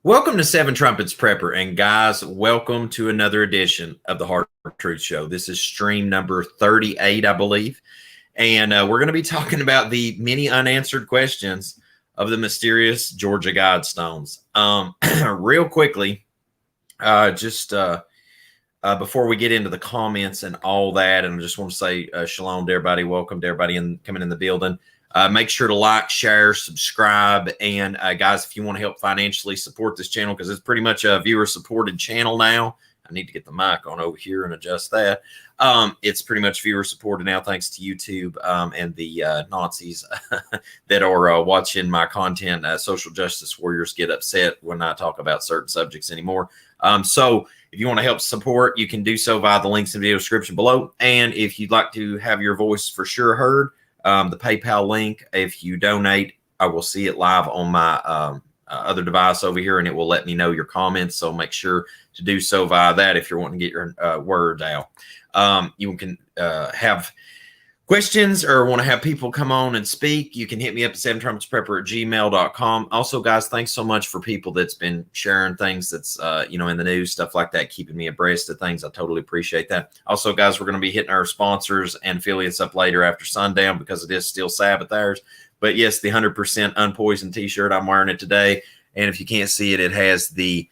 Welcome to Seven Trumpets Prepper, and guys, welcome to another edition of the Hard Truth Show. This is stream number 38, I believe, and we're going to be talking about the many unanswered questions of the mysterious Georgia Guidestones. Real quickly, before we get into the comments and all that, and I just want to say shalom to everybody, welcome to everybody coming in the building. Make sure to like, share, subscribe, and guys, if you want to help financially support this channel, because it's pretty much a viewer-supported channel now. I need to get the mic on over here and adjust that. It's pretty much viewer-supported now, thanks to YouTube and the Nazis that are watching my content. Social justice warriors get upset when I talk about certain subjects anymore. So if you want to help support, you can do so via the links in the video description below. And if you'd like to have your voice for sure heard, the PayPal link, if you donate, I will see it live on my other device over here, and it will let me know your comments. So make sure to do so via that if you're wanting to get your words out. You can have questions or want to have people come on and speak. You can hit me up at seventrumpetsprepper@gmail.com. Also, guys, thanks so much for people that's been sharing things that's in the news, stuff like that, keeping me abreast of things. I totally appreciate that. Also, guys, we're going to be hitting our sponsors and affiliates up later after sundown because it is still Sabbath hours. But yes, the 100% unpoisoned t-shirt, I'm wearing it today. And if you can't see it, it has the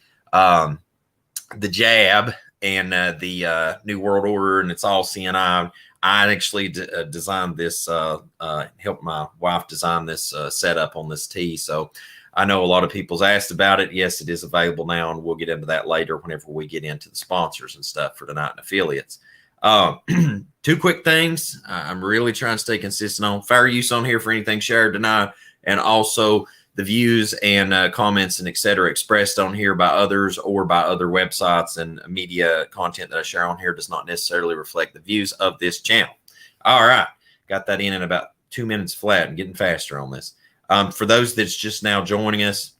jab and the New World Order, and it's all CNI. I actually designed this, helped my wife design this setup on this tee. So I know a lot of people's asked about it. Yes, it is available now, and we'll get into that later whenever we get into the sponsors and stuff for tonight and affiliates. Two quick things I'm really trying to stay consistent on. Fair use on here for anything shared tonight, and also the views and comments and etc. expressed on here by others or by other websites and media content that I share on here does not necessarily reflect the views of this channel. All right. Got that in about 2 minutes flat and getting faster on this. For those that's just now joining us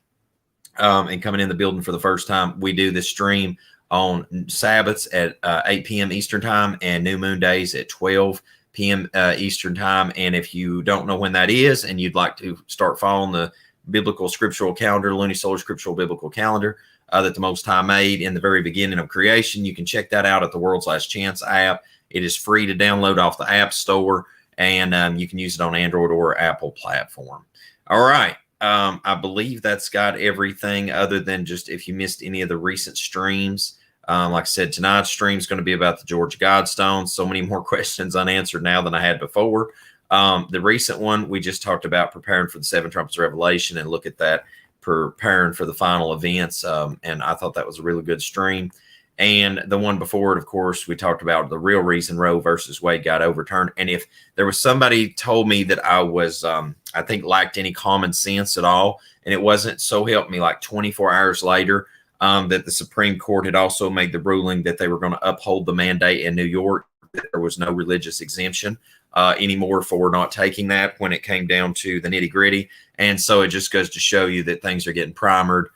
and coming in the building for the first time, we do this stream on Sabbaths at 8 p.m. Eastern time and new moon days at 12 p.m. Eastern time. And if you don't know when that is and you'd like to start following the biblical scriptural calendar, lunisolar scriptural biblical calendar that the Most High made in the very beginning of creation, you can check that out at the World's Last Chance app. It is free to download off the App Store, and you can use it on Android or Apple platform. All right. I believe that's got everything other than just if you missed any of the recent streams. Like I said, tonight's stream is going to be about the Georgia Guidestones. So many more questions unanswered now than I had before. The recent one, we just talked about preparing for the Seven Trumpets Revelation and look at that, preparing for the final events. And I thought that was a really good stream. And the one before it, of course, we talked about the real reason Roe versus Wade got overturned. And if there was somebody told me that I was, I think, lacked any common sense at all, and it wasn't, so help me, like 24 hours later, that the Supreme Court had also made the ruling that they were going to uphold the mandate in New York, that there was no religious exemption anymore for not taking that when it came down to the nitty gritty. And so it just goes to show you that things are getting primered,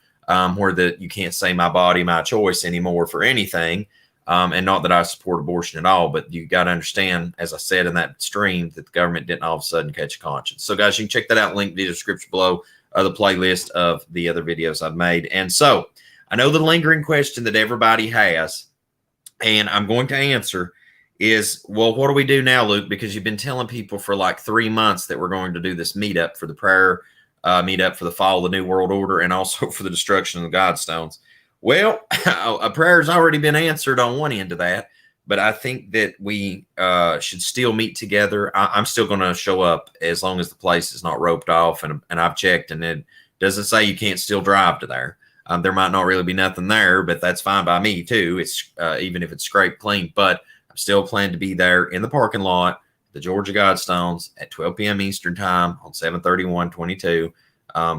where that you can't say my body, my choice anymore for anything. And not that I support abortion at all, but you got to understand, as I said in that stream, that the government didn't all of a sudden catch a conscience. So guys, you can check that out. Link in the description below, the playlist of the other videos I've made. And so I know the lingering question that everybody has, and I'm going to answer, is, well, what do we do now, Luke? Because you've been telling people for like 3 months that we're going to do this meetup for the prayer meetup for the fall of the New World Order and also for the destruction of the Guidestones. Well, a prayer's already been answered on one end of that, but I think that we should still meet together. I'm still going to show up as long as the place is not roped off, and I've checked, and it doesn't say you can't still drive to there. There might not really be nothing there, but that's fine by me too. It's even if it's scraped clean, but I'm still planning to be there in the parking lot, the Georgia Guidestones at 12 p.m. Eastern time on 7/31/22.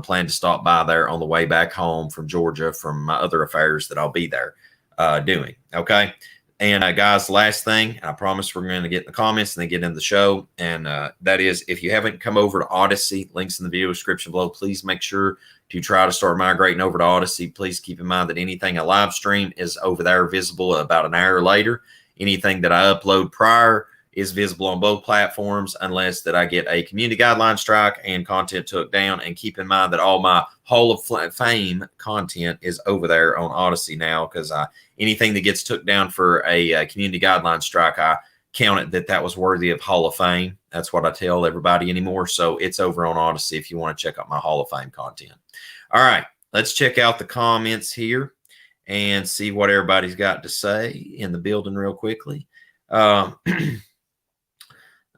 Plan to stop by there on the way back home from Georgia from my other affairs that I'll be there doing. Okay. And guys, last thing, I promise we're going to get in the comments and then get into the show. And that is, if you haven't come over to Odyssey, links in the video description below, please make sure to try to start migrating over to Odyssey. Please keep in mind that anything I live stream is over there visible about an hour later. Anything that I upload prior is visible on both platforms unless that I get a community guideline strike and content took down. And keep in mind that all my Hall of Fame content is over there on Odyssey now, because anything that gets took down for a community guideline strike, I count it that was worthy of Hall of Fame. That's what I tell everybody anymore. So it's over on Odyssey if you want to check out my Hall of Fame content. All right, let's check out the comments here and see what everybody's got to say in the building real quickly.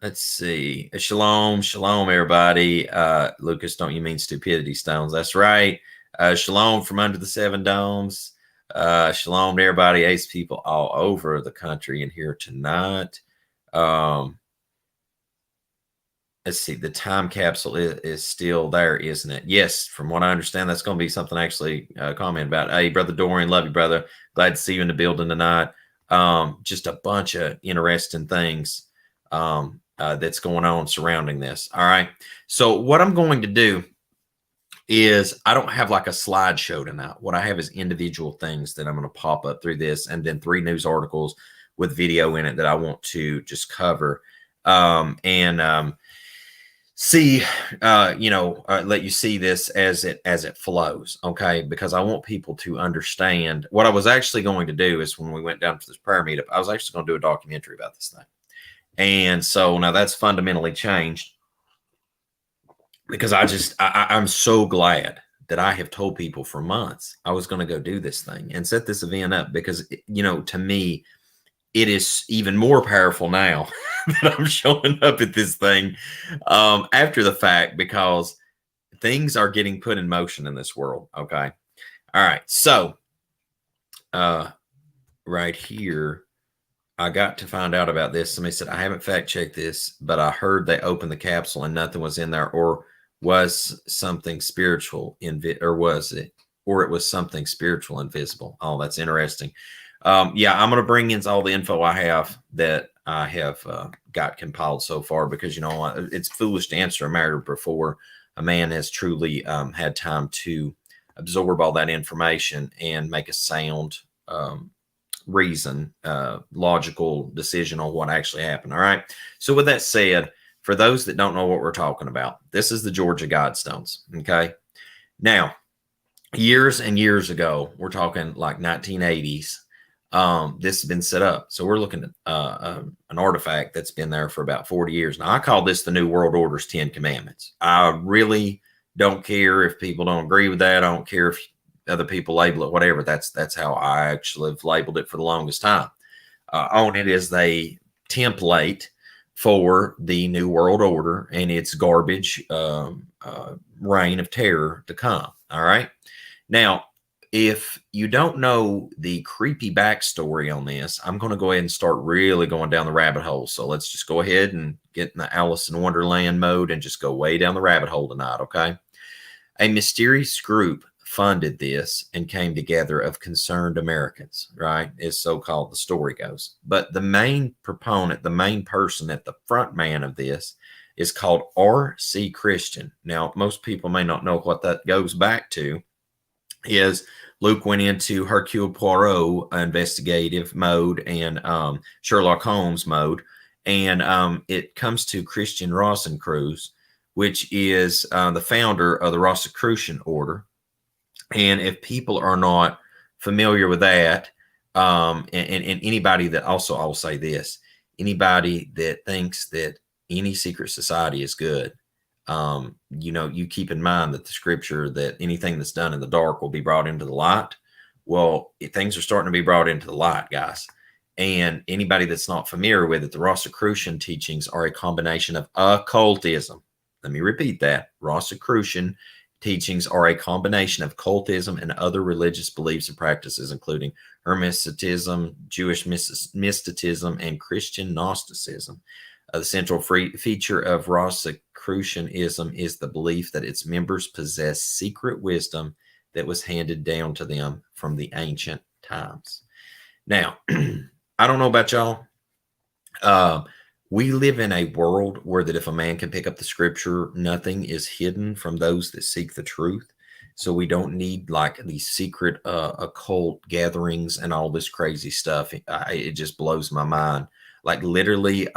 Let's see. Shalom, shalom, everybody. Lucas, don't you mean stupidity stones? That's right. Shalom from under the 7 domes. Shalom to everybody. Ace people all over the country in here tonight. Let's see. The time capsule is still there, isn't it? Yes. From what I understand, that's going to be something I actually comment about. Hey, Brother Dorian, love you, brother. Glad to see you in the building tonight. Just a bunch of interesting things that's going on surrounding this. All right. So what I'm going to do is I don't have like a slideshow tonight. What I have is individual things that I'm going to pop up through this, and then 3 news articles with video in it that I want to just cover see, let you see this as it flows. Okay. Because I want people to understand what I was actually going to do is when we went down to this prayer meetup, I was actually going to do a documentary about this thing. And so now that's fundamentally changed, because I'm so glad that I have told people for months I was going to go do this thing and set this event up, because, to me, it is even more powerful now that I'm showing up at this thing after the fact, because things are getting put in motion in this world. Okay. All right. So right here, I got to find out about this. Somebody said, I haven't fact checked this, but I heard they opened the capsule and nothing was in there, or was something spiritual it was something spiritual invisible. Oh, that's interesting. Yeah, I'm going to bring in all the info I have that I have got compiled so far, because, it's foolish to answer a matter before a man has truly had time to absorb all that information and make a sound logical decision on what actually happened. All right. So with that said, for those that don't know what we're talking about, this is the Georgia Guidestones. Okay. Now, years and years ago, we're talking like 1980s. This has been set up. So we're looking at an artifact that's been there for about 40 years. Now, I call this the New World Order's 10 Commandments. I really don't care if people don't agree with that. I don't care if other people label it whatever. That's how I actually have labeled it for the longest time. On it is a template for the New World Order and its garbage reign of terror to come. All right. Now, if you don't know the creepy backstory on this, I'm going to go ahead and start really going down the rabbit hole. So let's just go ahead and get in the Alice in Wonderland mode and just go way down the rabbit hole tonight. Okay. A mysterious group funded this and came together of concerned Americans, right? Is so-called the story goes. But the main proponent, the main person at the front man of this is called R.C. Christian. Now, most people may not know what that goes back to. Is Luke went into Hercule Poirot investigative mode and Sherlock Holmes mode. And it comes to Christian Rosencreutz, which is the founder of the Rosicrucian order. And if people are not familiar with that, and anybody that also, I'll say this, anybody that thinks that any secret society is good, you keep in mind that the scripture that anything that's done in the dark will be brought into the light. Well, things are starting to be brought into the light, guys. And anybody that's not familiar with it, the Rosicrucian teachings are a combination of occultism. Let me repeat that. Rosicrucian teachings are a combination of cultism and other religious beliefs and practices, including Hermeticism, Jewish mysticism, and Christian Gnosticism. The central feature of Rosicrucianism is the belief that its members possess secret wisdom that was handed down to them from the ancient times. Now, I don't know about y'all. We live in a world where that if a man can pick up the scripture, nothing is hidden from those that seek the truth. So we don't need like these secret occult gatherings and all this crazy stuff. It just blows my mind. Like literally,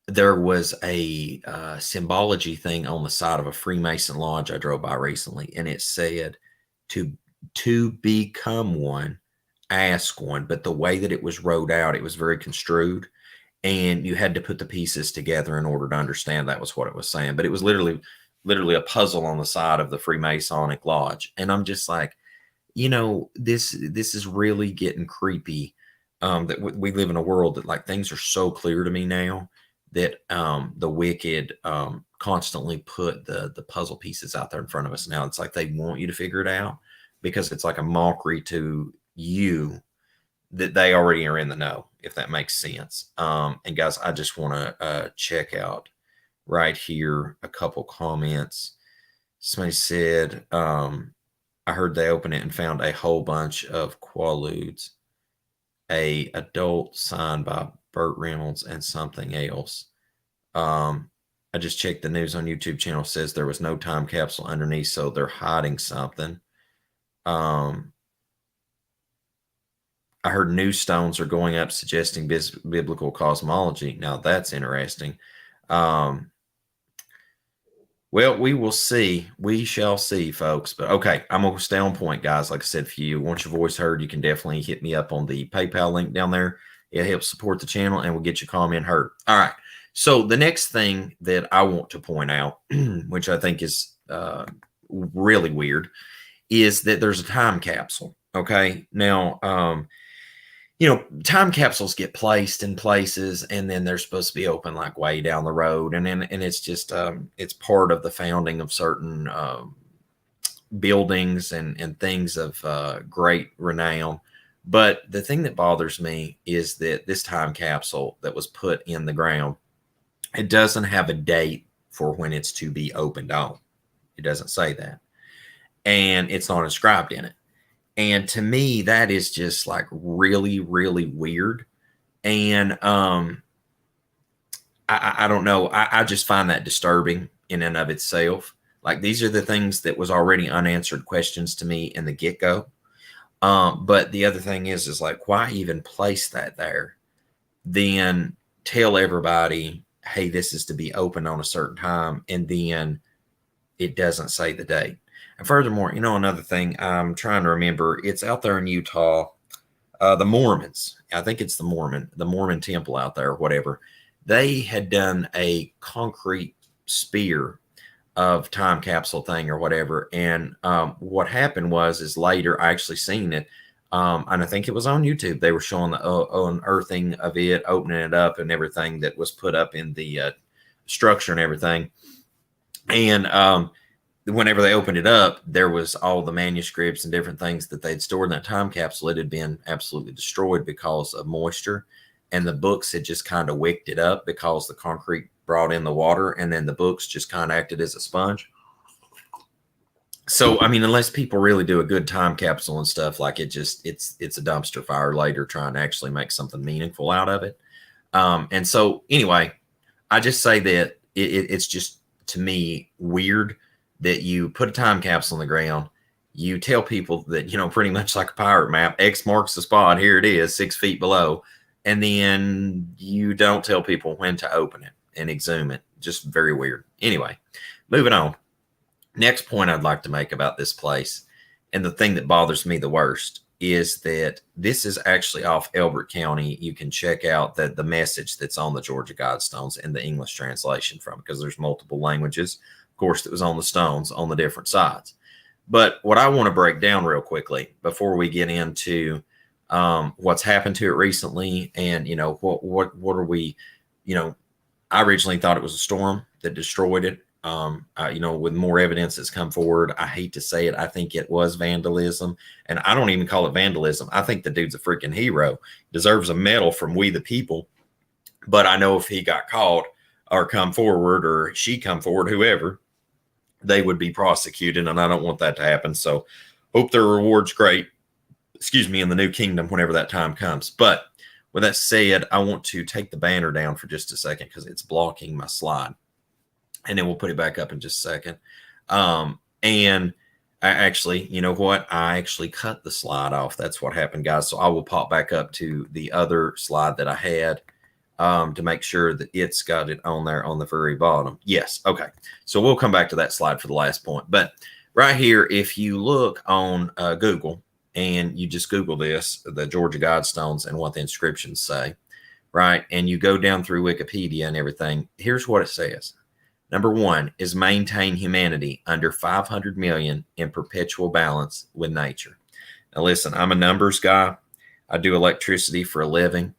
there was a symbology thing on the side of a Freemason lodge I drove by recently, and it said to become one, ask one. But the way that it was wrote out, it was very construed, and you had to put the pieces together in order to understand that was what it was saying. But it was literally a puzzle on the side of the Freemasonic lodge, and I'm just like, this is really getting creepy. That we live in a world that, like, things are so clear to me now that the wicked constantly put the puzzle pieces out there in front of us. Now it's like they want you to figure it out because it's like a mockery to you that they already are in the know, if that makes sense. And guys, I just want to check out right here a couple comments. Somebody said, I heard they opened it and found a whole bunch of Quaaludes, a adult signed by Burt Reynolds, and something else. I just checked the news on YouTube channel, says there was no time capsule underneath, so they're hiding something. I heard new stones are going up suggesting biblical cosmology. Now that's interesting. Well, we will see. We shall see, folks. But okay, I'm going to stay on point, guys. Like I said, if you want your voice heard, you can definitely hit me up on the PayPal link down there. It helps support the channel and will get your comment heard. All right. So the next thing that I want to point out, which I think is really weird, is that there's a time capsule. Okay. Now, time capsules get placed in places and then they're supposed to be open like way down the road. And it's just, it's part of the founding of certain buildings and things of great renown. But the thing that bothers me is that this time capsule that was put in the ground, it doesn't have a date for when it's to be opened on. It doesn't say that. And it's not inscribed in it. And to me, that is just like really, really weird. And I don't know. I just find that disturbing in and of itself. Like, these are the things that was already unanswered questions to me in the get-go. But the other thing is like, why even place that there? Then tell everybody, hey, this is to be open on a certain time. And then it doesn't say the date. And furthermore, another thing I'm trying to remember, it's out there in Utah, the Mormons, I think it's the Mormon temple out there, or whatever. They had done a concrete spear of time capsule thing or whatever. And what happened is later I actually seen it. And I think it was on YouTube. They were showing the unearthing of it, opening it up and everything that was put up in the structure and everything. And whenever they opened it up, there was all the manuscripts and different things that they'd stored in that time capsule. It had been absolutely destroyed because of moisture, and the books had just kind of wicked it up because the concrete brought in the water, and then the books just kind of acted as a sponge. So, I mean, unless people really do a good time capsule and stuff, like, it's a dumpster fire later trying to actually make something meaningful out of it. And so anyway, I just say that it's just, to me, weird that you put a time capsule in the ground, you tell people that, pretty much like a pirate map, X marks the spot, here it is, 6 feet below, and then you don't tell people when to open it and exhume it. Just very weird. Anyway, moving on. Next point I'd like to make about this place, and the thing that bothers me the worst, is that this is actually off Elbert County. You can check out the message that's on the Georgia Guidestones in the English translation from it, because there's multiple languages, of course, that was on the stones on the different sides. But what I want to break down real quickly before we get into what's happened to it recently, and what are we, I originally thought it was a storm that destroyed it. With more evidence that's come forward, I hate to say it, I think it was vandalism, and I don't even call it vandalism. I think the dude's a freaking hero, deserves a medal from we the people. But I know if he got caught or come forward, or she come forward, whoever, they would be prosecuted, and I don't want that to happen. So hope their reward's great, in the new kingdom whenever that time comes. But with that said, I want to take the banner down for just a second because it's blocking my slide, and then we'll put it back up in just a second. And I actually, I actually cut the slide off. That's what happened, guys. So I will pop back up to the other slide that I had. to make sure that it's got it on there on the very bottom. Yes. Okay. So we'll come back to that slide for the last point. But right here, if you look on Google and you just Google this, the Georgia Guidestones and what the inscriptions say, right? And you go down through Wikipedia and everything, here's what it says. Number 1 is maintain humanity under 500 million in perpetual balance with nature. Now, listen, I'm a numbers guy. I do electricity for a living.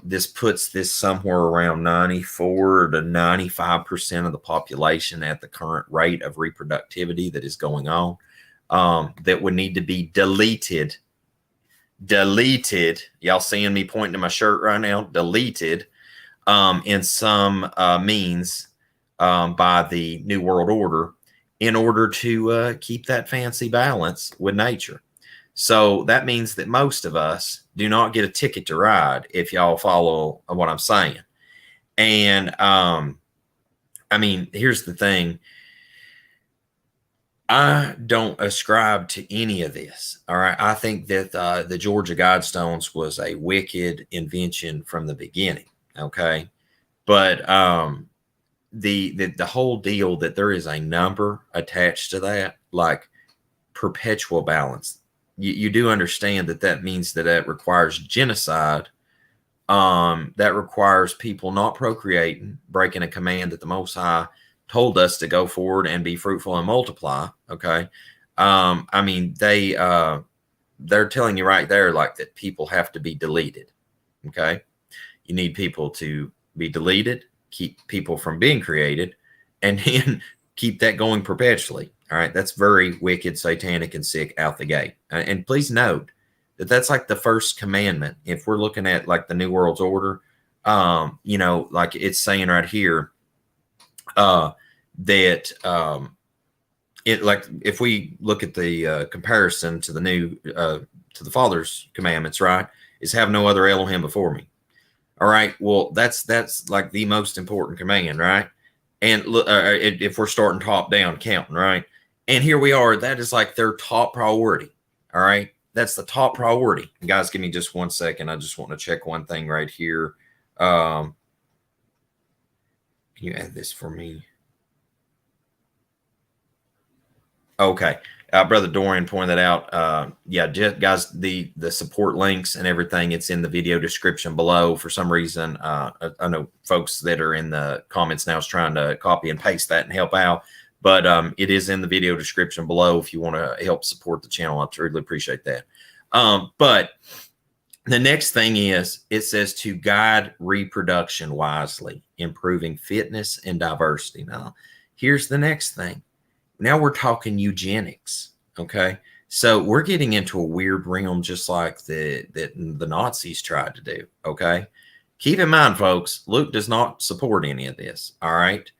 This puts this somewhere around 94 to 95% of the population at the current rate of reproductivity that is going on, that would need to be deleted. Y'all seeing me pointing to my shirt right now? Deleted in some means by the New World Order in order to keep that fancy balance with nature. So that means that most of us do not get a ticket to ride, if y'all follow what I'm saying. And I mean, here's the thing. I don't ascribe to any of this. All right. I think that the Georgia Guidestones was a wicked invention from the beginning. Okay. But the whole deal that there is a number attached to that, like perpetual balance. You do understand that that means that that requires genocide. That requires people not procreating, breaking a command that the Most High told us to go forward and be fruitful and multiply. Okay. I mean, they're telling you right there, like, that people have to be deleted. Okay. You need people to be deleted, keep people from being created, and then keep that going perpetually. All right. That's very wicked, satanic, and sick out the gate. And please note that that's like the first commandment. If we're looking at like the New World's Order, you know, like it's saying right here, that it, like, if we look at the comparison to the new to the Father's commandments, right, is have no other Elohim before me. All right. Well, that's like the most important command, right? And look, if we're starting top down counting, right? And here we are. That is like their top priority. All right. That's the top priority. Guys, give me just 1 second. I just want to check one thing right here. Can you add this for me? Okay. Brother Dorian pointed that out. Yeah, guys, the support links and everything, it's in the video description below. For some reason, I know folks that are in the comments now is trying to copy and paste that and help out. But it is in the video description below if you want to help support the channel. I truly appreciate that. But the next thing is, it says to guide reproduction wisely, improving fitness and diversity. Now, here's the next thing. Now we're talking eugenics, okay? So we're getting into a weird realm, just like the Nazis tried to do, okay? Keep in mind, folks, Luke does not support any of this, all right?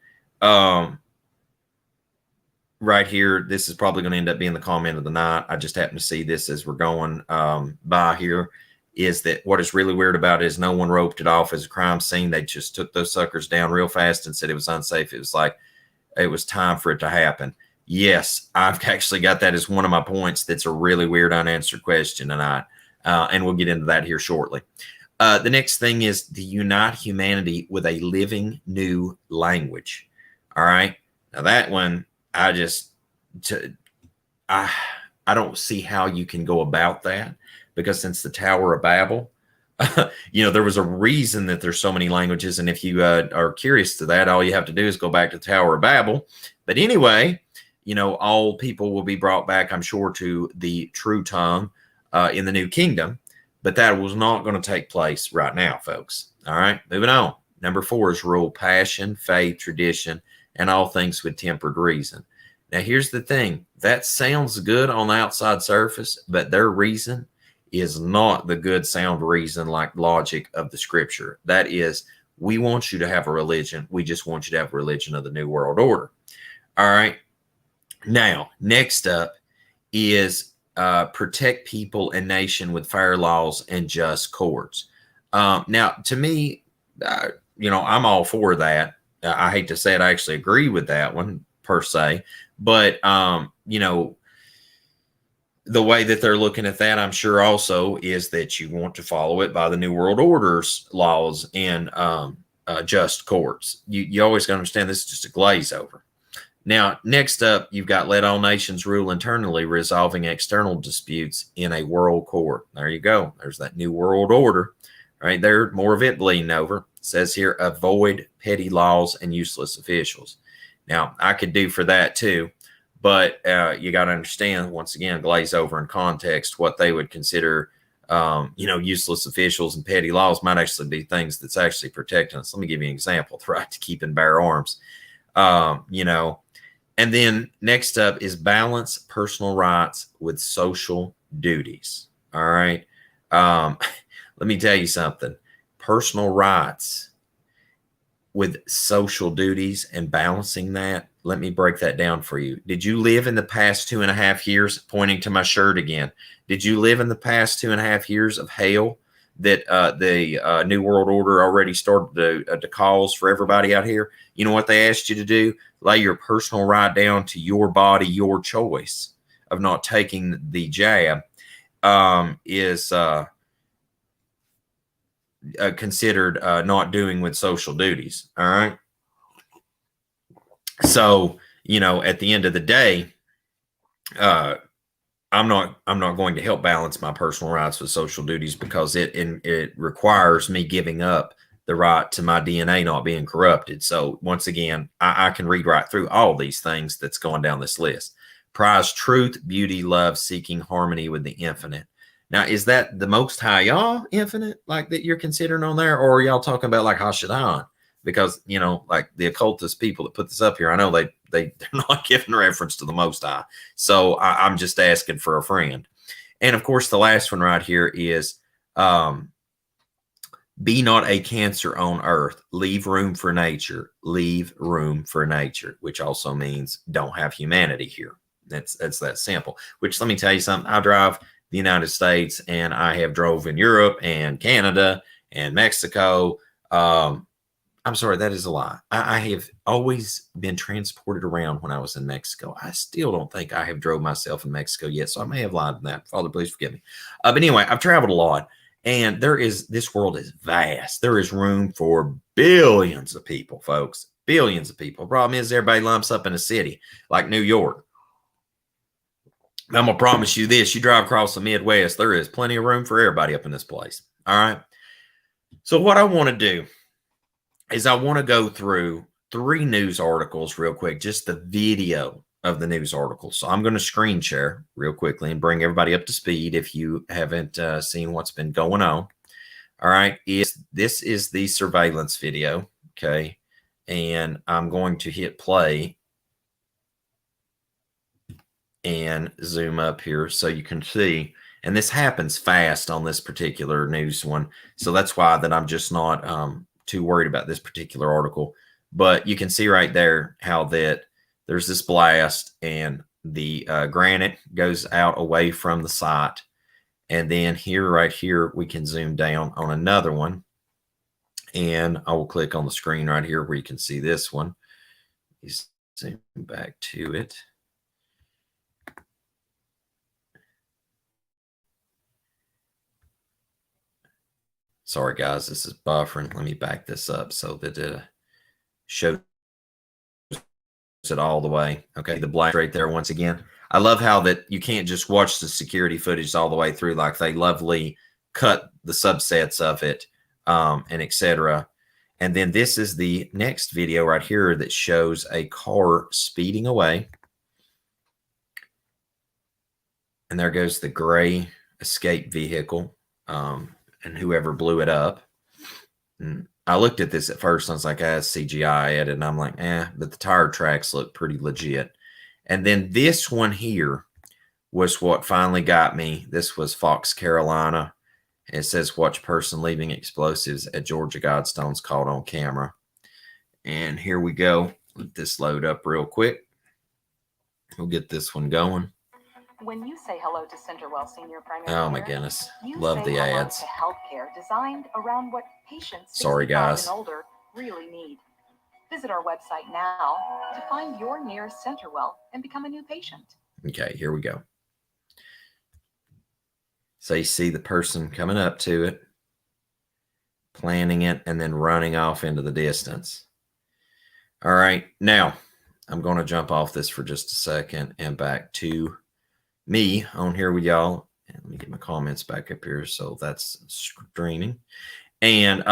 Right here, this is probably going to end up being the comment of the night. I just happen to see this as we're going by here, is that what is really weird about it is no one roped it off as a crime scene. They just took those suckers down real fast and said it was unsafe. It was like it was time for it to happen. Yes, I've actually got that as one of my points. That's a really weird unanswered question tonight, and we'll get into that here shortly. The next thing is to unite humanity with a living new language. All right. Now that one, I don't see how you can go about that, because since the Tower of Babel, you know, there was a reason that there's so many languages. And if you are curious to that, all you have to do is go back to the Tower of Babel. But anyway, you know, all people will be brought back, I'm sure, to the true tongue in the new kingdom. But that was not going to take place right now, folks. All right, moving on. Number 4 is rule passion, faith, tradition, and all things with tempered reason. Now, here's the thing. That sounds good on the outside surface, but their reason is not the good sound reason like logic of the scripture. That is, we want you to have a religion. We just want you to have a religion of the New World Order. All right. Now, next up is protect people and nation with fair laws and just courts. Now, to me, you know, I'm all for that. I hate to say it, I actually agree with that one per se. But, you know, the way that they're looking at that, I'm sure also is that you want to follow it by the New World Order's laws and just courts. You always got to understand this is just a glaze over. Now, next up, you've got let all nations rule internally, resolving external disputes in a world court. There you go. There's that New World Order right there. More of it bleeding over. It says here, avoid petty laws and useless officials. Now, I could do for that too. But you got to understand, once again, glaze over in context, what they would consider, useless officials and petty laws might actually be things that's actually protecting us. Let me give you an example, the right to keep and bear arms. And then next up is balance personal rights with social duties. All right. Let me tell you something. Personal rights with social duties and balancing that. Let me break that down for you. Did you live in the past 2.5 years, pointing to my shirt again? Did you live in the past 2.5 years of hell that the New World Order already started to cause for everybody out here? You know what they asked you to do? Lay your personal right down to your body, your choice of not taking the jab is considered not doing with social duties. All right. So, at the end of the day, I'm not going to help balance my personal rights with social duties because it requires me giving up the right to my DNA not being corrupted. So once again, I can read right through all these things that's going down this list. Prize truth, beauty, love, seeking harmony with the infinite. Now, is that the Most High Yah infinite, like that you're considering on there, or are y'all talking about like Hashadan? Because like the occultist people that put this up here, I know they're not giving reference to the Most High. So I'm just asking for a friend. And of course, the last one right here is be not a cancer on earth. Leave room for nature. Leave room for nature, which also means don't have humanity here. That's that simple. Which, let me tell you something. I drive the United States, and I have drove in Europe and Canada and Mexico. I'm sorry, that is a lie. I have always been transported around when I was in Mexico. I still don't think I have drove myself in Mexico yet, so I may have lied in that. Father, please forgive me. But anyway, I've traveled a lot, and this world is vast. There is room for billions of people, folks. Billions of people. The problem is everybody lumps up in a city like New York. I'm going to promise you this. You drive across the Midwest, there is plenty of room for everybody up in this place. All right? So what I want to do is I want to go through 3 news articles real quick, just the video of the news articles. So I'm going to screen share real quickly and bring everybody up to speed if you haven't seen what's been going on. All right. This is the surveillance video. Okay. And I'm going to hit play and zoom up here so you can see. And this happens fast on this particular news one. So that's why that I'm just not too worried about this particular article. But you can see right there how that there's this blast and the granite goes out away from the site. And then here, right here, we can zoom down on another one. And I will click on the screen right here where you can see this one. You zoom back to it. Sorry, guys, this is buffering. Let me back this up so that it shows it all the way. Okay, the black right there once again. I love how that you can't just watch the security footage all the way through. Like they lovely cut the subsets of it and etc. And then this is the next video right here that shows a car speeding away. And there goes the gray escape vehicle. And whoever blew it up. And I looked at this at first, and I was like, CGI edit. And I'm like, but the tire tracks look pretty legit. And then this one here was what finally got me. This was Fox, Carolina. It says, watch person leaving explosives at Georgia Guidestones caught on camera. And here we go. Let this load up real quick. We'll get this one going. When you say hello to Centerwell Senior Primary Care, my goodness, love the ads. To healthcare designed around what patients sorry guys and older really need. Visit our website now to find your nearest Centerwell and become a new patient. Okay, here we go. So you see the person coming up to it, planting it, and then running off into the distance. All right, now I'm going to jump off this for just a second and back to me on here with y'all. And let me get my comments back up here. So that's streaming. And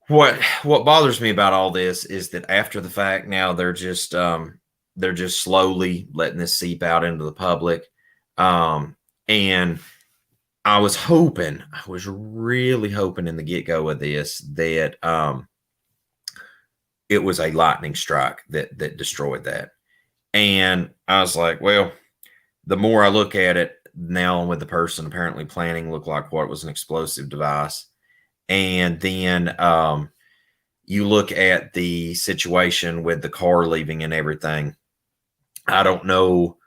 what bothers me about all this is that after the fact, now they're just slowly letting this seep out into the public. And I was really hoping in the get-go of this that it was a lightning strike that destroyed that. And I was like, well, the more I look at it now with the person apparently planning looked like what was an explosive device. And then you look at the situation with the car leaving and everything. I don't know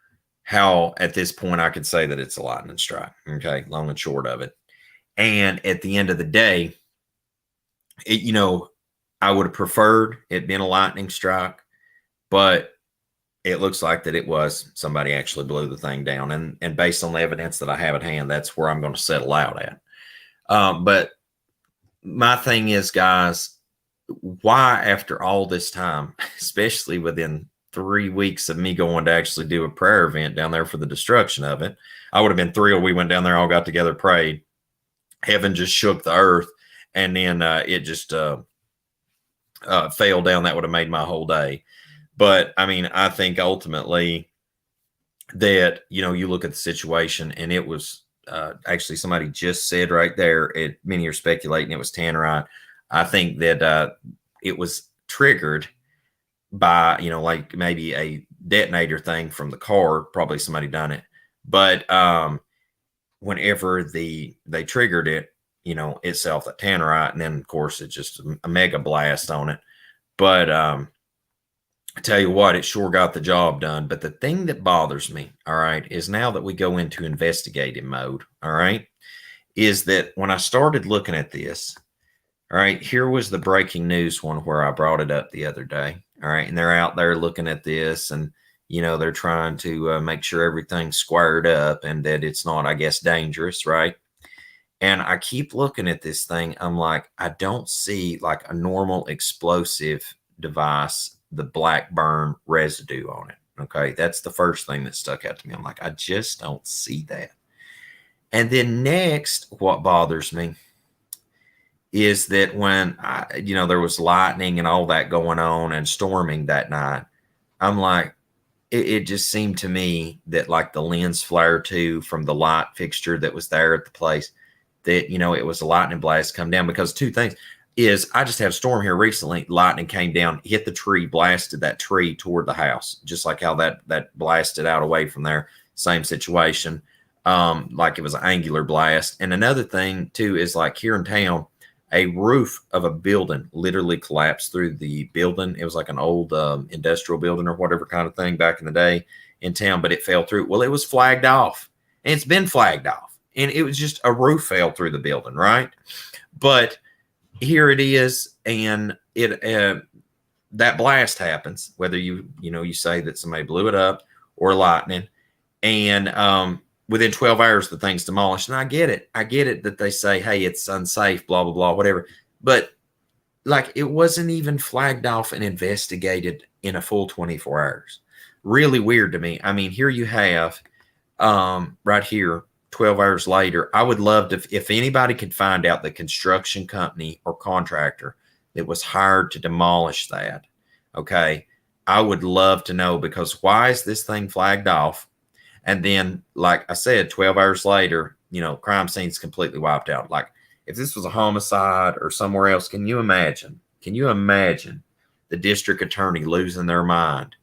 how at this point I could say that it's a lightning strike. Okay, long and short of it. And at the end of the day, I would have preferred it being a lightning strike, but it looks like that it was somebody actually blew the thing down. And based on the evidence that I have at hand, that's where I'm going to settle out at. But my thing is, guys, why after all this time, especially within 3 weeks of me going to actually do a prayer event down there for the destruction of it, I would have been thrilled. We went down there, all got together, prayed. Heaven just shook the earth, and then it just fell down. That would have made my whole day. But I mean, I think ultimately that, you look at the situation, and it was actually somebody just said right there, many are speculating it was tannerite. I think that it was triggered by, like maybe a detonator thing from the car, probably somebody done it. But whenever they triggered it, itself, that tannerite, and then of course it's just a mega blast on it. But I tell you what, it sure got the job done. But the thing that bothers me, all right, is now that we go into investigative mode, all right, is that when I started looking at this, all right, here was the breaking news one where I brought it up the other day, all right, and they're out there looking at this, and, they're trying to make sure everything's squared up and that it's not, I guess, dangerous, right? And I keep looking at this thing. I'm like, I don't see like a normal explosive device, the black burn residue on it. Okay. That's the first thing that stuck out to me. I'm like, I just don't see that. And then next, what bothers me is that when there was lightning and all that going on and storming that night, I'm like, it just seemed to me that like the lens flare too from the light fixture that was there at the place, that, it was a lightning blast come down. Because two things is, I just had a storm here recently. Lightning came down, hit the tree, blasted that tree toward the house, just like how that blasted out away from there. Same situation. Like it was an angular blast. And another thing too is like here in town, a roof of a building literally collapsed through the building. It was like an old industrial building or whatever kind of thing back in the day in town, but it fell through. Well, it was flagged off, and it's been flagged off, and it was just a roof fell through the building, right? But here it is, and it that blast happens, whether you say that somebody blew it up or lightning, and within 12 hours, the thing's demolished. And I get it that they say, hey, it's unsafe, blah, blah, blah, whatever. But like, it wasn't even flagged off and investigated in a full 24 hours. Really weird to me. I mean, here you have right here, 12 hours later, I would love to, if anybody could find out the construction company or contractor that was hired to demolish that, okay, I would love to know, because why is this thing flagged off? And then, like I said, 12 hours later, crime scene's completely wiped out. Like if this was a homicide or somewhere else, can you imagine the district attorney losing their mind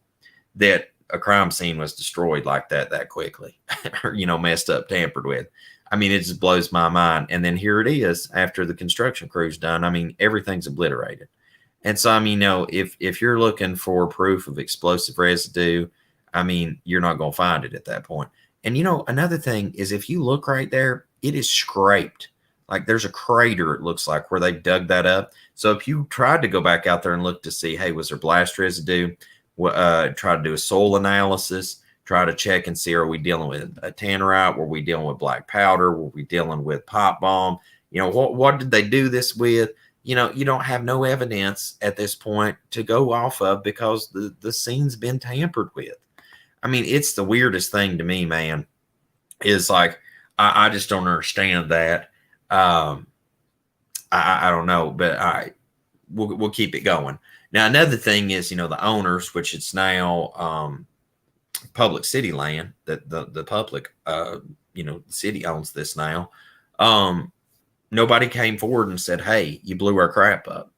that a crime scene was destroyed like that quickly, or, messed up, tampered with? I mean, it just blows my mind. And then here it is after the construction crew's done. I mean, everything's obliterated. And so, I mean, if you're looking for proof of explosive residue, I mean, you're not going to find it at that point. And, another thing is, if you look right there, it is scraped. Like there's a crater, it looks like, where they dug that up. So if you tried to go back out there and look to see, hey, was there blast residue, try to do a soil analysis, try to check and see, are we dealing with a tannerite? Were we dealing with black powder? Were we dealing with pipe bomb? You know, what did they do this with? You know, you don't have no evidence at this point to go off of because the scene's been tampered with. I mean, it's the weirdest thing to me, man. Is like, I just don't understand that. I don't know, but we'll keep it going. Now, another thing is, you know, the owners, which it's now public city land, that the public, you know, the city owns this now. Nobody came forward and said, hey, you blew our crap up,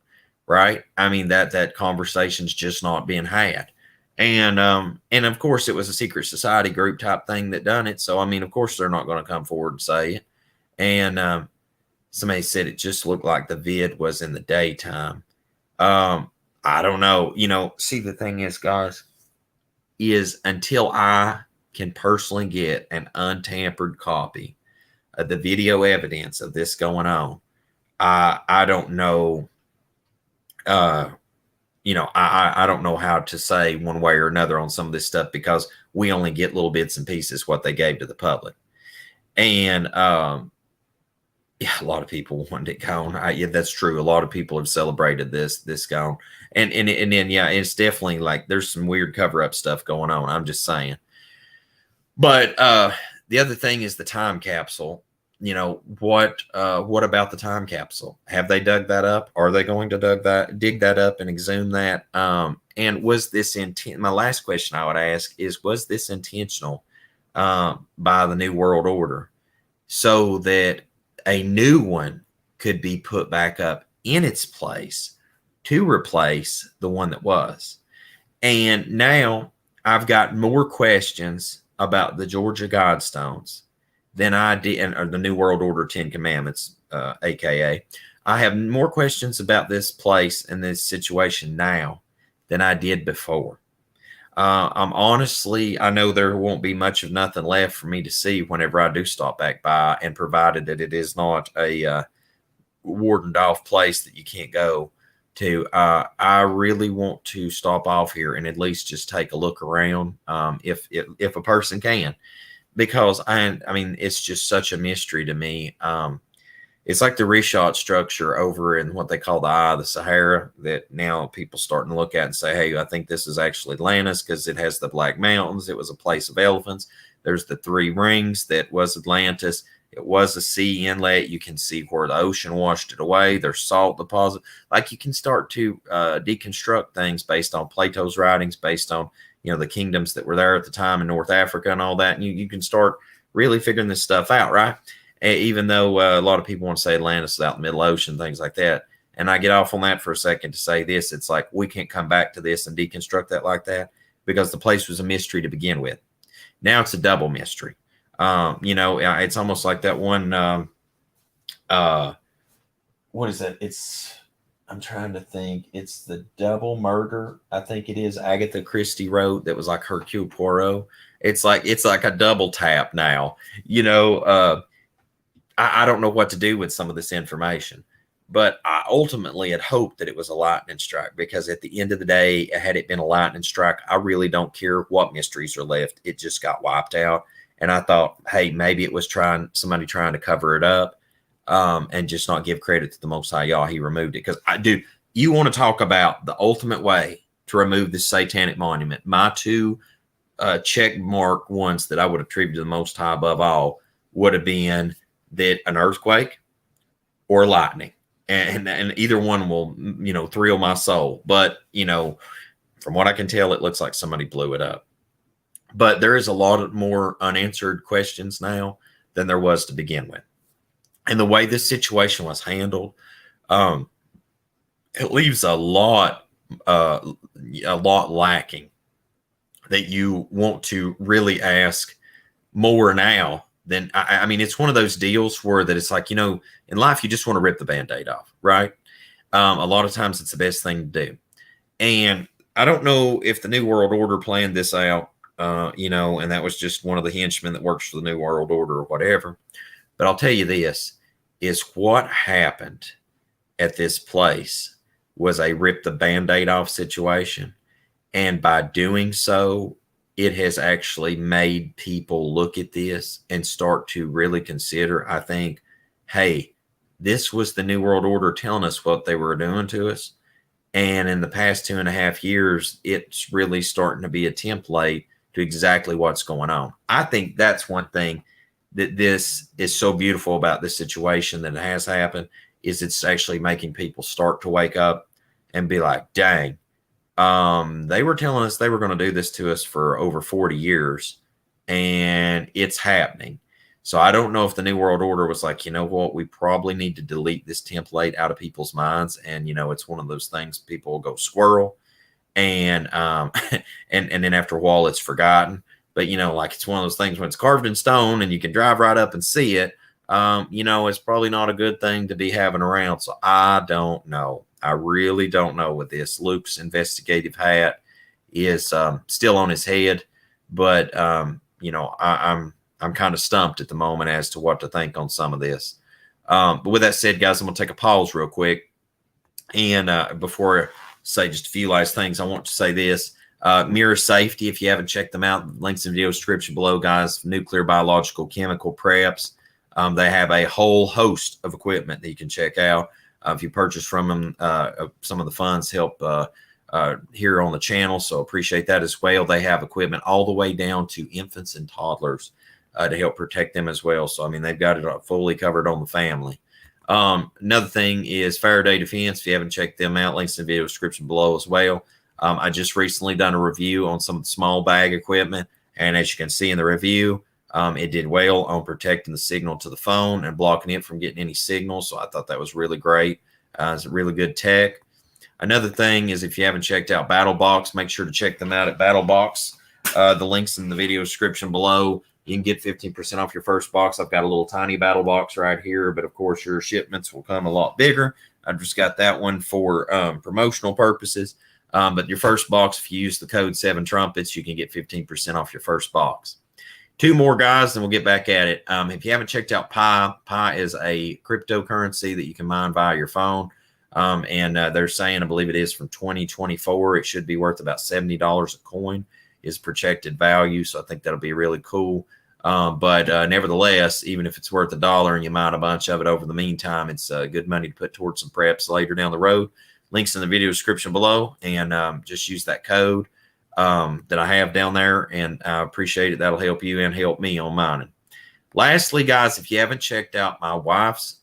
right? I mean, that conversation's just not being had. And of course, it was a secret society group type thing that done it. So, I mean, of course, they're not going to come forward and say it. And somebody said it just looked like the vid was in the daytime. I don't know. You know, see, the thing is, guys, is until I can personally get an untampered copy of the video evidence of this going on, I don't know. You know, I don't know how to say one way or another on some of this stuff because we only get little bits and pieces what they gave to the public. And yeah, a lot of people wanted it gone. Yeah, that's true. A lot of people have celebrated this gone. And then yeah, it's definitely like there's some weird cover-up stuff going on. I'm just saying. But the other thing is the time capsule. You know, what about the time capsule? Have they dug that up? Are they going to dig that up and exhume that? And was this intent? My last question I would ask is, was this intentional by the New World Order so that a new one could be put back up in its place to replace the one that was? And now I've got more questions about the Georgia Guidestones than I did, or the New World Order 10 Commandments, aka. I have more questions about this place and this situation now than I did before. I'm honestly, I know there won't be much of nothing left for me to see whenever I do stop back by, and provided that it is not a wardened off place that you can't go to. I really want to stop off here and at least just take a look around, if a person can. Because I mean, it's just such a mystery to me. It's like the reshot structure over in what they call the Eye of the Sahara that now people starting to look at and say, hey, I think this is actually Atlantis because it has the Black Mountains. It was a place of elephants. There's the 3 rings that was Atlantis. It was a sea inlet. You can see where the ocean washed it away. There's salt deposit. Like, you can start to deconstruct things based on Plato's writings, based on, you know, the kingdoms that were there at the time in North Africa and all that. And you can start really figuring this stuff out, right? Even though a lot of people want to say Atlantis is out in the Middle Ocean, things like that. And I get off on that for a second to say this. It's like, we can't come back to this and deconstruct that like that because the place was a mystery to begin with. Now it's a double mystery. You know, it's almost like that one, what is that? I'm trying to think. It's the double murder. I think it is Agatha Christie wrote that was like Hercule Poirot. It's like a double tap now, you know. I don't know what to do with some of this information, but I ultimately had hoped that it was a lightning strike, because at the end of the day, had it been a lightning strike, I really don't care what mysteries are left. It just got wiped out. And I thought, hey, maybe it was somebody trying to cover it up, and just not give credit to the Most High Yah. He removed it. Because you want to talk about the ultimate way to remove this satanic monument. My 2 check mark ones that I would attribute to the Most High above all would have been that an earthquake or lightning. And either one will, you know, thrill my soul. But, you know, from what I can tell, it looks like somebody blew it up. But there is a lot more unanswered questions now than there was to begin with. And the way this situation was handled, it leaves a lot lacking that you want to really ask more now than, I mean, it's one of those deals where that it's like, you know, in life, you just want to rip the Band-Aid off, right? A lot of times it's the best thing to do. And I don't know if the New World Order planned this out, you know, and that was just one of the henchmen that works for the New World Order or whatever. But I'll tell you this, is what happened at this place was a rip the Band-Aid off situation. And by doing so, it has actually made people look at this and start to really consider, I think, hey, this was the New World Order telling us what they were doing to us. And in the past 2.5 years, it's really starting to be a template to exactly what's going on. I think that's one thing that this is so beautiful about this situation that has happened, is it's actually making people start to wake up and be like, dang, they were telling us they were going to do this to us for over 40 years, and it's happening. So I don't know if the New World Order was like, you know what, we probably need to delete this template out of people's minds. And, it's one of those things people will go squirrel, and and then after a while it's forgotten. But, like it's one of those things when it's carved in stone and you can drive right up and see it, it's probably not a good thing to be having around. So I don't know. I really don't know with this. Luke's investigative hat is still on his head, but I'm kind of stumped at the moment as to what to think on some of this. But with that said, guys, I'm going to take a pause real quick. And before I say just a few last things, I want to say this. Mirror Safety, if you haven't checked them out, links in the video description below, guys. Nuclear, biological, chemical preps. They have a whole host of equipment that you can check out. If you purchase from them, some of the funds help here on the channel, so appreciate that as well. They have equipment all the way down to infants and toddlers to help protect them as well. So, I mean, they've got it fully covered on the family. Another thing is Faraday Defense. If you haven't checked them out, links in the video description below as well. I just recently done a review on some of the small bag equipment, and as you can see in the review, it did well on protecting the signal to the phone and blocking it from getting any signal. So I thought that was really great. It's a really good tech. Another thing is, if you haven't checked out BattleBox, make sure to check them out at BattleBox. The link's in the video description below. You can get 15% off your first box. I've got a little tiny BattleBox right here, but of course your shipments will come a lot bigger. I've just got that one for promotional purposes. But your first box, if you use the code 7trumpets, you can get 15% off your first box. Two more, guys, and we'll get back at it. If you haven't checked out Pi is a cryptocurrency that you can mine via your phone. And they're saying, I believe it is from 2024, it should be worth about $70 a coin is projected value. So I think that'll be really cool. But nevertheless, even if it's worth $1 and you mine a bunch of it over the meantime, it's good money to put towards some preps later down the road. Links in the video description below, and just use that code that I have down there, and I appreciate it. That'll help you and help me on mining. Lastly, guys, if you haven't checked out my wife's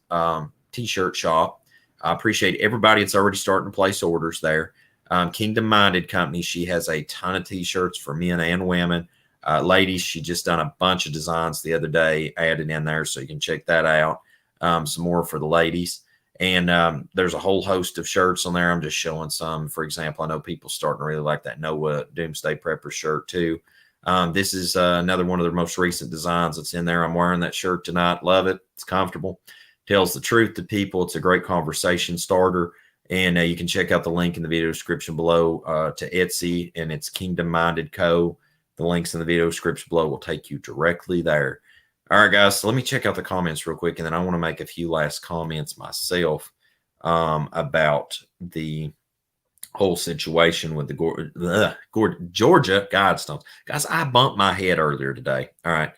t-shirt shop, I appreciate everybody that's already starting to place orders there. Kingdom Minded Company, she has a ton of t-shirts for men and women. Ladies, she just done a bunch of designs the other day, added in there, so you can check that out. Some more for the ladies. And there's a whole host of shirts on there. I'm just showing some. For example, I know people starting to really like that Noah Doomsday Prepper shirt too. This is another one of the most recent designs that's in there. I'm wearing that shirt tonight. Love it. It's comfortable. Tells the truth to people. It's a great conversation starter. And you can check out the link in the video description below to Etsy, and it's KingdomMindedCo. The links in the video description below will take you directly there. All right, guys, so let me check out the comments real quick, and then I want to make a few last comments myself about the whole situation with the Georgia Guidestones. Guys, I bumped my head earlier today, all right?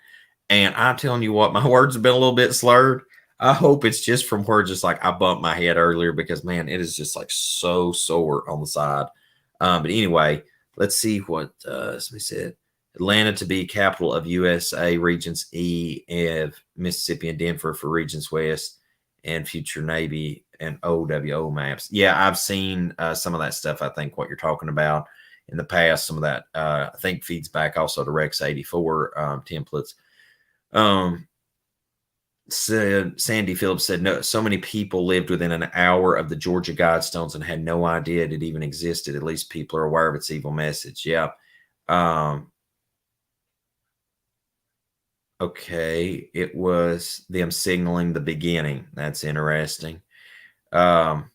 And I'm telling you what, my words have been a little bit slurred. I hope it's just from where just like I bumped my head earlier, because, man, it is just like so sore on the side. But anyway, let's see what somebody said. Atlanta to be capital of USA, Regions E, and Mississippi and Denver for Regions West, and future Navy and OWO maps. Yeah, I've seen some of that stuff. I think what you're talking about in the past, some of that I think feeds back also to Rex 84 templates. Sandy Phillips said, no, so many people lived within an hour of the Georgia Guidestones and had no idea it even existed. At least people are aware of its evil message. Yeah. Okay, it was them signaling the beginning. That's interesting. What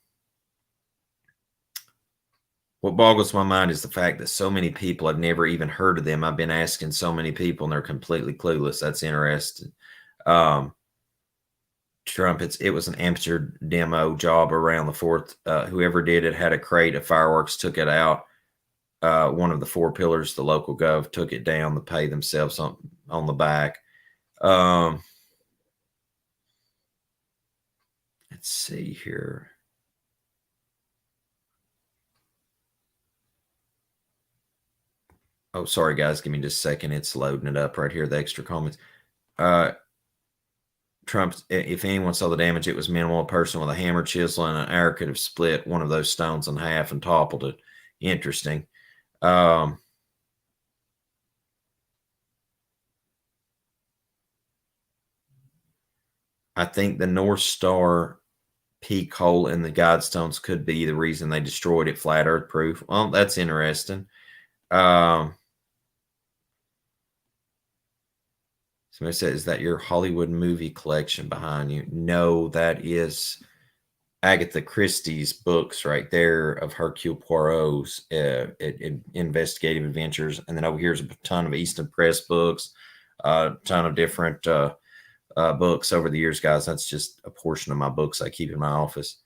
boggles my mind is the fact that so many people, I've never even heard of them. I've been asking so many people, and they're completely clueless. That's interesting. Trump, it was an amateur demo job around the 4th. Whoever did it had a crate of fireworks, took it out one of the 4 pillars. The local gov took it down to pay themselves on the back. Let's see here. Oh, sorry, guys. Give me just a second. It's loading it up right here, the extra comments. Trump, if anyone saw the damage, it was minimal. A person with a hammer, chisel, and an arrow could have split one of those stones in half and toppled it. Interesting. I think the North Star peak hole in the Guidestones could be the reason they destroyed it. Flat Earth proof. Well, that's interesting. Somebody said, is that your Hollywood movie collection behind you? No, that is Agatha Christie's books right there of Hercule Poirot's investigative adventures. And then over here's a ton of Easton Press books, a ton of different books over the years, guys. That's just a portion of my books I keep in my office.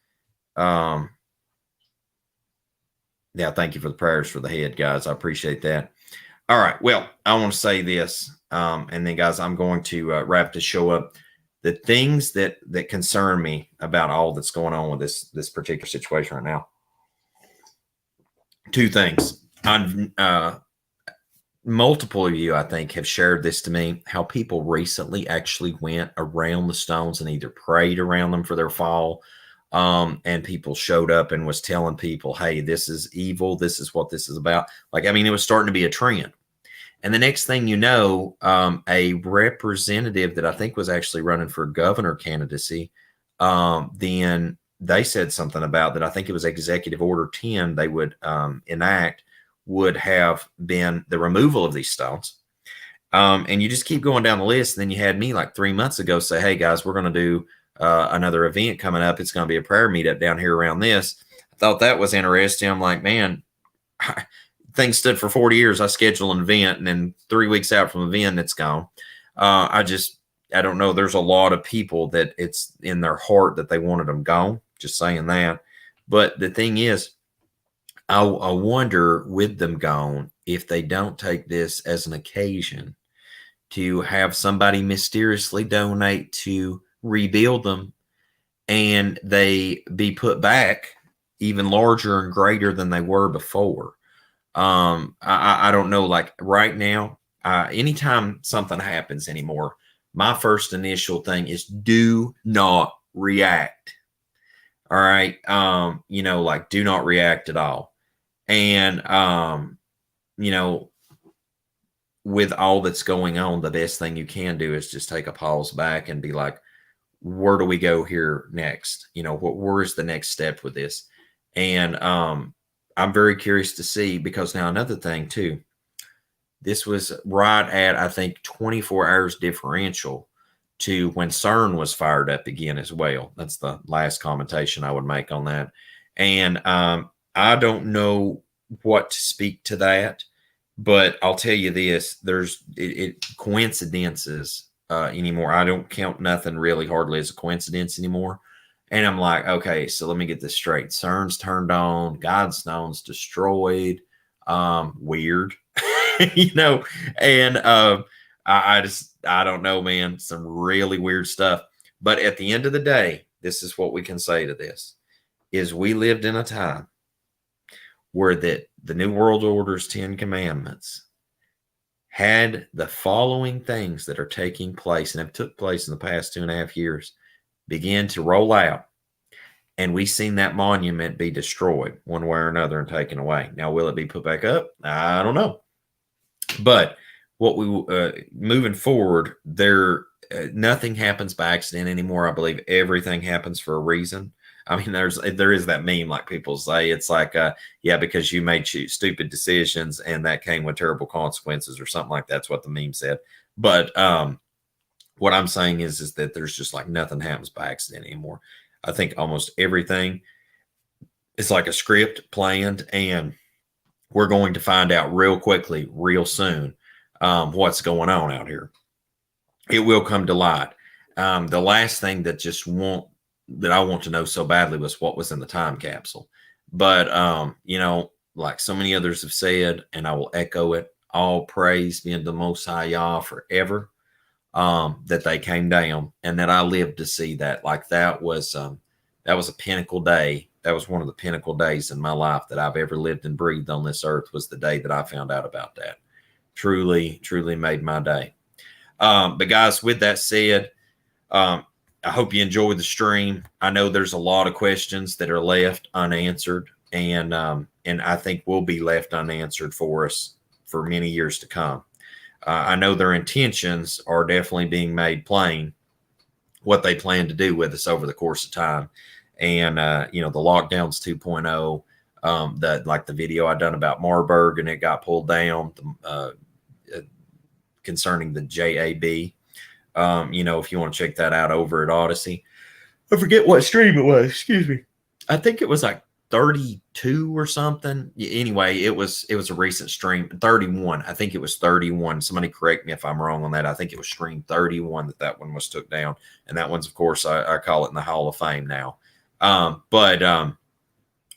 Yeah, thank you for the prayers for the head, guys. I appreciate that. All right. Well, I want to say this, and then, guys, I'm going to wrap the show up. The things that concern me about all that's going on with this particular situation right now. 2 things. Multiple of you, I think, have shared this to me, how people recently actually went around the stones and either prayed around them for their fall, and people showed up and was telling people, hey, this is evil. This is what this is about. Like, I mean, it was starting to be a trend. And the next thing you know, a representative that I think was actually running for governor candidacy, then they said something about that. I think it was Executive Order 10 they would enact would have been the removal of these stones. And you just keep going down the list. And then you had me like 3 months ago say, hey, guys, we're going to do another event coming up. It's going to be a prayer meetup down here around this. I thought that was interesting. I'm like, man, things stood for 40 years. I schedule an event, and then 3 weeks out from the event, it's gone. I don't know. There's a lot of people that it's in their heart that they wanted them gone. Just saying that. But the thing is, I wonder with them gone, if they don't take this as an occasion to have somebody mysteriously donate to rebuild them, and they be put back even larger and greater than they were before. I don't know, like right now, anytime something happens anymore, my first initial thing is do not react. All right. Like do not react at all. And, with all that's going on, the best thing you can do is just take a pause back and be like, where do we go here next? Where's the next step with this? And, I'm very curious to see, because now another thing too, this was right at, I think, 24 hours differential to when CERN was fired up again as well. That's the last commentation I would make on that. And I don't know what to speak to that, but I'll tell you this, there's coincidences anymore. I don't count nothing really hardly as a coincidence anymore. And I'm like, okay, so let me get this straight. CERN's turned on, Guidestones destroyed. Weird, and I don't know, man, some really weird stuff. But at the end of the day, this is what we can say to this, is we lived in a time where the New World Order's 10 Commandments had the following things that are taking place and have took place in the past 2.5 years begin to roll out, and we've seen that monument be destroyed one way or another and taken away. Now, will it be put back up? I don't know. But what we moving forward, nothing happens by accident anymore. I believe everything happens for a reason. I mean, there is that meme, like people say, it's like, yeah, because you made stupid decisions and that came with terrible consequences or something like that's what the meme said. But what I'm saying is that there's just like nothing happens by accident anymore. I think almost everything is like a script planned, and we're going to find out real quickly, real soon, what's going on out here. It will come to light. The last thing that I want to know so badly was what was in the time capsule. But, like so many others have said, and I will echo it, all praise be unto the Most High Yah forever, that they came down and that I lived to see that. Like that was a pinnacle day. That was one of the pinnacle days in my life that I've ever lived and breathed on this earth, was the day that I found out about that. Truly, truly made my day. But guys, with that said, I hope you enjoyed the stream. I know there's a lot of questions that are left unanswered, and I think will be left unanswered for us for many years to come. I know their intentions are definitely being made plain, what they plan to do with us over the course of time. And, the lockdowns 2.0, like the video I done about Marburg and it got pulled down, concerning the JAB. If you want to check that out over at Odyssey. I forget what stream it was. Excuse me. I think it was like 32 or something. Anyway, it was a recent stream. 31. I think it was 31. Somebody correct me if I'm wrong on that. I think it was stream 31 that one was took down. And that one's, of course, I call it in the Hall of Fame now. But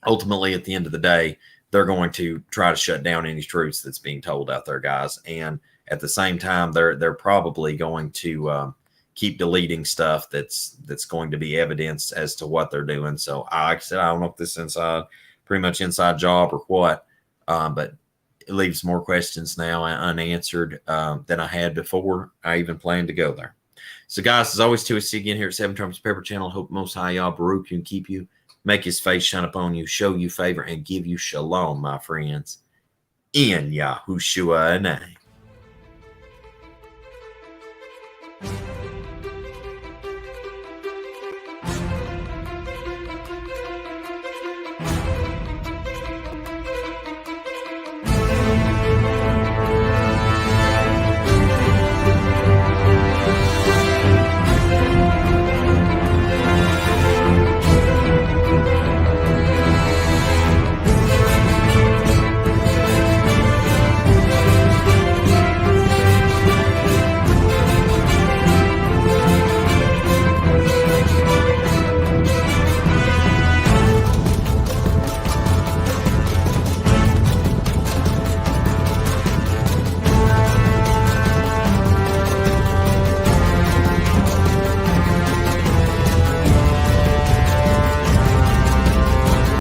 ultimately, at the end of the day, they're going to try to shut down any truths that's being told out there, guys. And at the same time, they're probably going to keep deleting stuff that's going to be evidence as to what they're doing. So, like I said, I don't know if this is pretty much inside job or what, but it leaves more questions now unanswered than I had before I even planned to go there. So, guys, as always, to see you again here at 7 Trumpets Pepper Channel. Hope Most High Yah Baruch you and keep you, make his face shine upon you, show you favor, and give you shalom, my friends. In Yahushua name.